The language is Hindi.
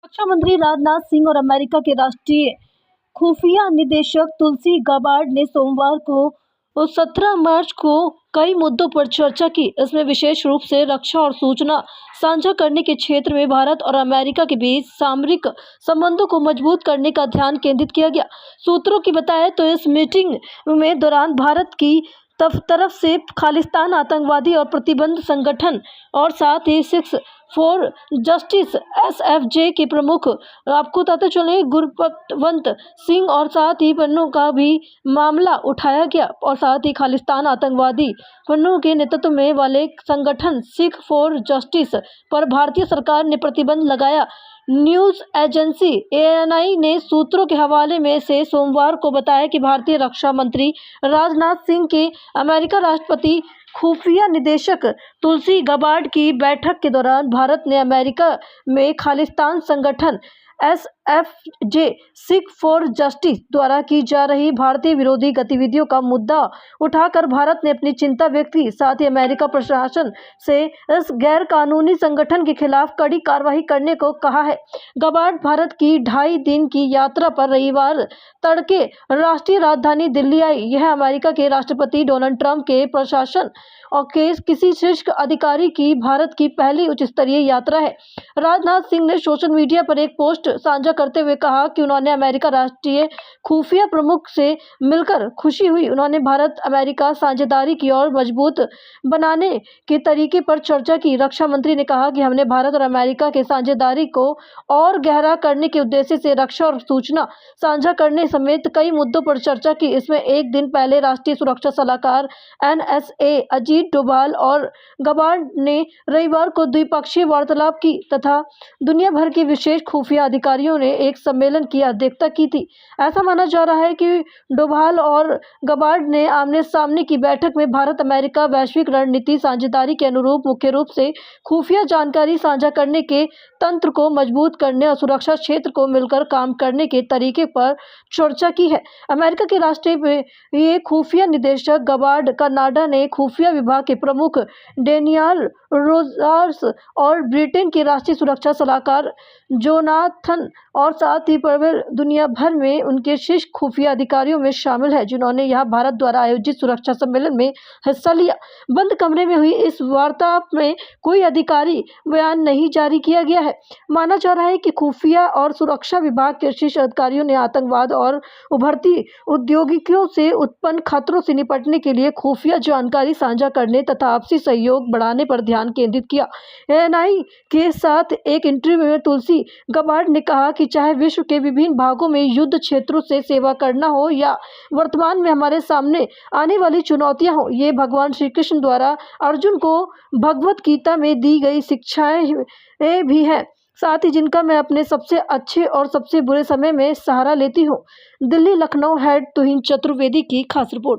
रक्षा मंत्री राजनाथ सिंह और अमेरिका के राष्ट्रीय खुफिया निदेशक तुलसी गबार्ड ने सोमवार को 17 मार्च को कई मुद्दों पर चर्चा की। इसमें विशेष रूप से रक्षा और सूचना साझा करने के क्षेत्र में भारत और अमेरिका के बीच सामरिक संबंधों को मजबूत करने का ध्यान केंद्रित किया गया। सूत्रों की बताएं तो इस मीटिंग में दौरान भारत की तरफ से खालिस्तान आतंकवादी और प्रतिबंध संगठन और साथ ही 6 फॉर जस्टिस SFJ के प्रमुख आपको बताते चले गुरपतवंत सिंह और साथ ही पन्नों का भी मामला उठाया गया और साथ ही खालिस्तान आतंकवादी पन्नों के नेतृत्व में वाले संगठन सिख फॉर जस्टिस पर भारतीय सरकार ने प्रतिबंध लगाया। न्यूज एजेंसी ANI ने सूत्रों के हवाले में से सोमवार को बताया कि भारतीय रक्षा मंत्री राजनाथ सिंह के अमेरिका राष्ट्रपति खुफिया निदेशक तुलसी गबार्ड की बैठक के दौरान भारत ने अमेरिका में खालिस्तान संगठन SFJ सिख फॉर जस्टिस द्वारा की जा रही भारतीय विरोधी गतिविधियों का मुद्दा उठाकर भारत ने अपनी चिंता व्यक्त की। साथ ही अमेरिका प्रशासन से इस गैर कानूनी संगठन के खिलाफ कड़ी कार्रवाई करने को कहा है। गबार्ड भारत की 2.5 दिन की यात्रा पर रविवार तड़के राष्ट्रीय राजधानी दिल्ली आई। यह अमेरिका के राष्ट्रपति डोनाल्ड ट्रंप के प्रशासन और किसी शीर्ष अधिकारी की भारत की पहली उच्च स्तरीय यात्रा है। राजनाथ सिंह ने सोशल मीडिया पर एक पोस्ट साझा करते हुए कहा कि उन्होंने अमेरिका राष्ट्रीय खुफिया प्रमुख से मिलकर खुशी हुई। उन्होंने भारत अमेरिका साझेदारी की और मजबूत बनाने के तरीके पर चर्चा की। रक्षा मंत्री ने कहा कि हमने भारत और अमेरिका के साझेदारी को और गहरा करने के उद्देश्य से रक्षा और सूचना साझा करने समेत कई मुद्दों पर चर्चा की। इसमें एक दिन पहले राष्ट्रीय सुरक्षा सलाहकार NSA अजीत डोभाल और गबार्ड ने रविवार को द्विपक्षीय वार्तालाप की तथा दुनिया भर के विशेष खुफिया अधिकारियों ने एक सम्मेलन की अध्यक्षता की थी। ऐसा माना जा रहा है कि डोभाल और गबार्ड ने आमने सामने की बैठक में भारत अमेरिका वैश्विक रणनीति साझेदारी के अनुरूप मुख्य रूप से खुफिया जानकारी साझा करने के तंत्र को मजबूत करने और सुरक्षा क्षेत्र को मिलकर काम करने के तरीके पर चर्चा की है। अमेरिका के राष्ट्रीय खुफिया निदेशक गबार्ड कनाडा ने खुफिया विभाग के प्रमुख डेनियल रोजर्स और ब्रिटेन के राष्ट्रीय सुरक्षा सलाहकार जोनाथन और साथ ही प्रबल दुनिया भर में उनके शीर्ष खुफिया अधिकारियों में शामिल है, जिन्होंने यहां भारत द्वारा आयोजित सुरक्षा सम्मेलन में हिस्सा लिया। बंद कमरे में हुई इस वार्ता में कोई अधिकारी बयान नहीं जारी किया गया है। माना जा रहा है कि खुफिया और सुरक्षा विभाग के शीर्ष अधिकारियों ने आतंकवाद और उभरती औद्योगिकियों से उत्पन्न खतरों से निपटने के लिए खुफिया जानकारी साझा करने तथा आपसी सहयोग बढ़ाने पर ध्यान केंद्रित किया। ANI के साथ एक इंटरव्यू में तुलसी गबार्ड ने कहा कि चाहे विश्व के विभिन्न भागों में युद्ध क्षेत्रों से सेवा करना हो या वर्तमान में हमारे सामने आने वाली चुनौतियां हो, ये भगवान श्री कृष्ण द्वारा अर्जुन को भगवत गीता में दी गई शिक्षाएं भी हैं, साथ ही जिनका मैं अपने सबसे अच्छे और सबसे बुरे समय में सहारा लेती हूँ। दिल्ली लखनऊ हेड तुहिन चतुर्वेदी की खास रिपोर्ट।